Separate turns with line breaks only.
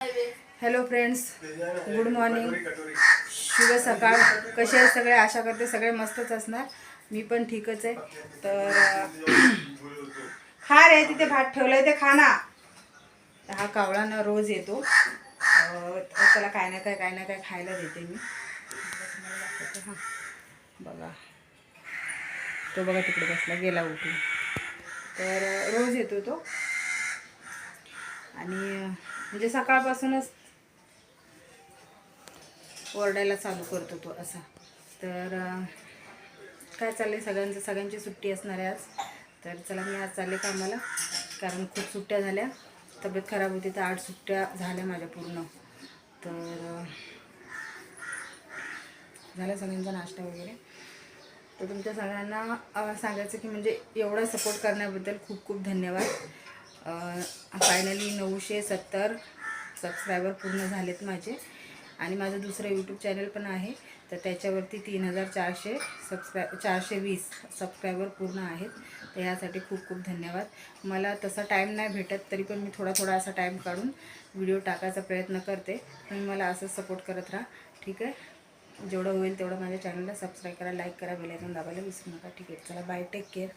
Hello friends, good morning, शुभ सकाळ. कसे आहेत सगळे? आशा करते सगळे मस्तच असणार. मी पण ठीकच आहे. तर खा रे, तिथे भात ठेवलाय ते खा ना. हा कावळा ना रोज येतो, त्याला काय ना काय खायला देते मी. हां बघा, तो बघा तिकडे बसला, गेला उठून. तर रोज येतो तो आणि म्हणजे सकाळपासूनच ओरडायला चालू करतो तो असा. तर काय चाललंय सगळ्यांची सुट्टी असणार आहे आज. तर चला, मी आज चालले कामाला, कारण खूप सुट्ट्या झाल्या, तब्येत खराब होती तर 8 सुट्ट्या झाल्या माझ्या पूर्ण. तर झाला सगळ्यांचा नाश्ता वगैरे. तर तुमच्या सगळ्यांना सांगायचं की म्हणजे एवढा सपोर्ट करण्याबद्दल खूप खूप धन्यवाद. फायनली 970 सबस्क्रायबर पूर्ण झालेत माझे. आणि माझं दुसरं यूट्यूब चॅनल पण आहे, तर त्याच्यावरती 420 सबस्क्रायबर पूर्ण आहेत. तर ह्यासाठी खूप खूप धन्यवाद. मला तसा टाईम नाही भेटत, तरी पण मी थोडा असा टाईम काढून व्हिडिओ टाकायचा प्रयत्न करते. तुम्ही मला असंच सपोर्ट करत राहा, ठीक आहे? जेवढं होईल तेवढं माझ्या चॅनलला सबस्क्राईब करा, लाईक करा, बेल आयकॉन दाबायला विसरू नका, ठीक आहे? चला, बाय, टेक केअर.